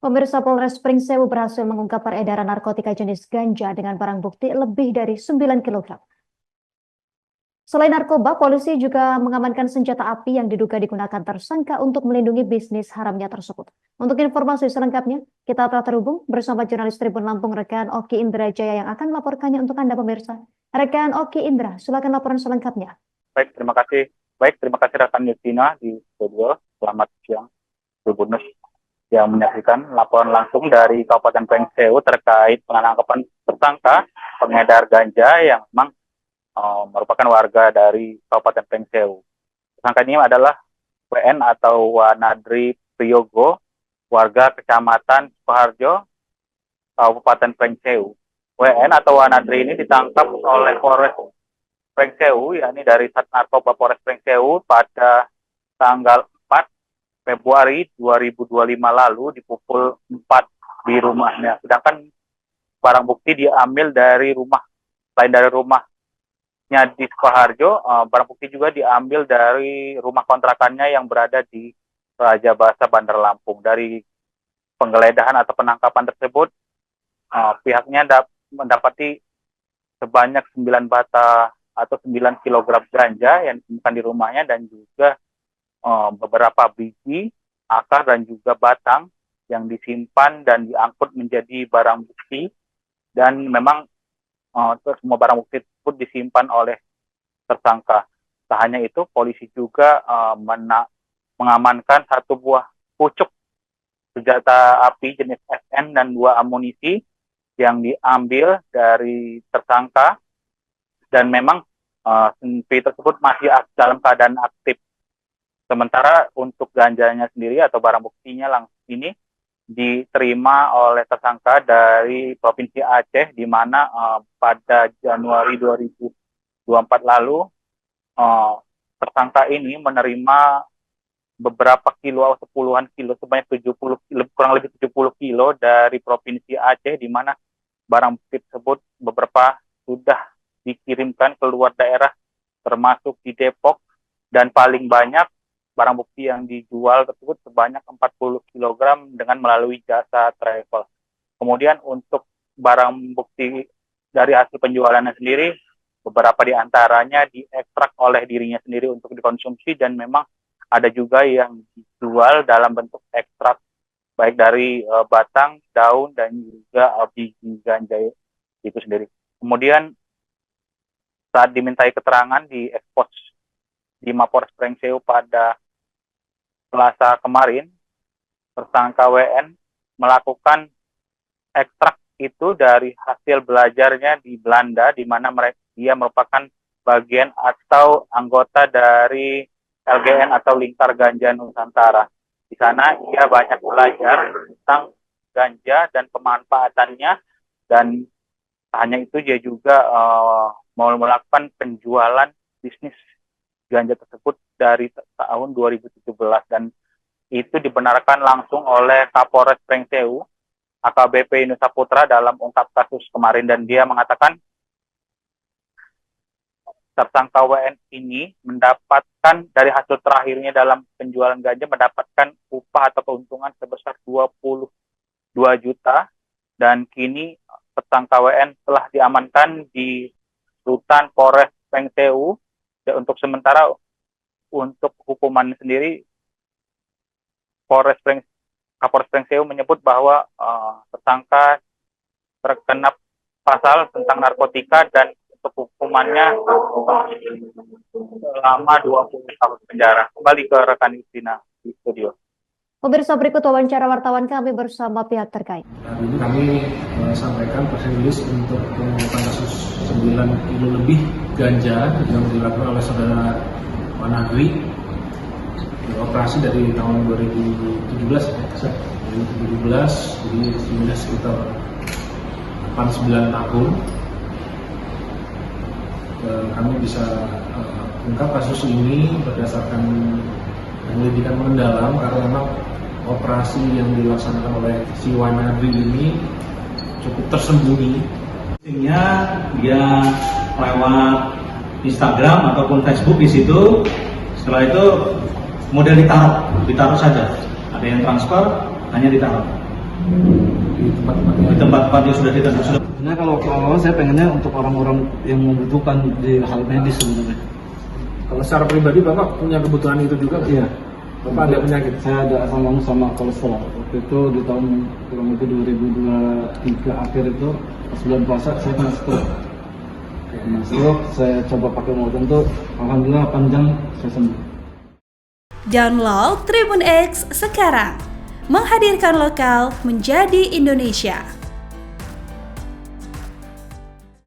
Pemirsa Polres Pringsewu berhasil mengungkap peredaran narkotika jenis ganja dengan barang bukti lebih dari 9 kilogram. Selain narkoba, polisi juga mengamankan senjata api yang diduga digunakan tersangka untuk melindungi bisnis haramnya tersebut. Untuk informasi selengkapnya, kita telah terhubung bersama jurnalis Tribun Lampung rekan Oki Indra Jaya yang akan melaporkannya untuk Anda pemirsa. Rekan Oki Indra, silakan laporan selengkapnya. Baik, terima kasih. Terima kasih rekan Justina di studio. Selamat siang, Tribunus yang menyaksikan laporan langsung dari Kabupaten Pringsewu terkait penangkapan tersangka pengedar ganja yang memang merupakan warga dari Kabupaten Pringsewu. Tersangka ini adalah WN atau Wanadri Priyogo, warga Kecamatan Sukoharjo, Kabupaten Pringsewu. WN atau Wanadri ini ditangkap oleh Polres Pringsewu, yakni dari Sat Narkoba Polres Pringsewu pada tanggal 4 Februari 2025 lalu di pukul 4 di rumahnya. Sedangkan barang bukti diambil dari rumah, selain dari rumahnya di Sukoharjo, barang bukti juga diambil dari rumah kontrakannya yang berada di Raja Basa, Bandar Lampung. Dari penggeledahan atau penangkapan tersebut, pihaknya mendapati sebanyak 9 bata atau 9 kg ganja yang ditemukan di rumahnya dan juga beberapa biji, akar dan juga batang yang disimpan dan diangkut menjadi barang bukti, dan memang semua barang bukti tersebut disimpan oleh tersangka. Tak hanya itu, polisi juga mengamankan satu buah pucuk senjata api jenis SN dan 2 amunisi yang diambil dari tersangka, dan memang senpi tersebut masih dalam keadaan aktif. Sementara untuk ganjanya sendiri atau barang buktinya langsung ini diterima oleh tersangka dari Provinsi Aceh, di mana pada Januari 2024 lalu tersangka ini menerima beberapa kilo atau puluhan kilo, sebanyak 70 kilo, kurang lebih 70 kilo dari Provinsi Aceh, di mana barang bukti tersebut beberapa sudah dikirimkan ke luar daerah termasuk di Depok, dan paling banyak barang bukti yang dijual tersebut sebanyak 40 kg dengan melalui jasa travel. Kemudian untuk barang bukti dari hasil penjualannya sendiri, beberapa di antaranya diekstrak oleh dirinya sendiri untuk dikonsumsi, dan memang ada juga yang dijual dalam bentuk ekstrak baik dari batang, daun, dan juga biji ganja itu sendiri. Kemudian saat dimintai keterangan di ekspos di Mapolres Pringsewu pada Selasa kemarin, tersangka WN melakukan ekstrak itu dari hasil belajarnya di Belanda, di mana dia merupakan bagian atau anggota dari LGN atau Lingkar Ganja Nusantara. Di sana ia banyak belajar tentang ganja dan pemanfaatannya, dan hanya itu dia juga mau melakukan penjualan bisnis ganja tersebut dari tahun 2017, dan itu dibenarkan langsung oleh Kapolres Pringsewu AKBP Nusa Putra dalam ungkap kasus kemarin, dan dia mengatakan tersangka WN ini mendapatkan dari hasil terakhirnya dalam penjualan ganja mendapatkan upah atau keuntungan sebesar 22 juta, dan kini tersangka WN telah diamankan di Rutan Polres Pringsewu. Untuk sementara, untuk hukuman sendiri, Kapolres Pringsewu menyebut bahwa tersangka terkena pasal tentang narkotika, dan untuk hukumannya selama 20 tahun penjara. Kembali ke rekan Justina di studio. Pemirsa, berikut wawancara wartawan kami bersama pihak terkait. Hari ini kami sampaikan press release untuk pengungkapan kasus 9 kilo lebih ganja yang dilakukan oleh saudara Wanadri, beroperasi dari tahun 2017, jadi sudah sekitar 8-9 tahun. Kami bisa ungkap kasus ini berdasarkan penyelidikan mendalam, karena memang operasi yang dilaksanakan oleh si Wanadri ini cukup tersembunyi. Intinya dia lewat Instagram ataupun Facebook di situ. Setelah itu model ditaruh saja. Ada yang transfer, hanya ditaruh. di tempat-tempat Di tempat-tempat yang sudah ditentukan. Nah kalau saya pengennya untuk orang-orang yang membutuhkan di hal medis sebenarnya. Kalau secara pribadi Bapak punya kebutuhan itu juga? Iya. Bapak ada penyakit? Saya ada asam lambung sama kolesterol. Waktu itu di tahun kurang lebih 2023 akhir itu pas bulan puasa saya kena stroke. Nah, stroke saya coba pakai Molten tuh, alhamdulillah panjang saya sembuh. Download Tribun X sekarang, menghadirkan lokal menjadi Indonesia.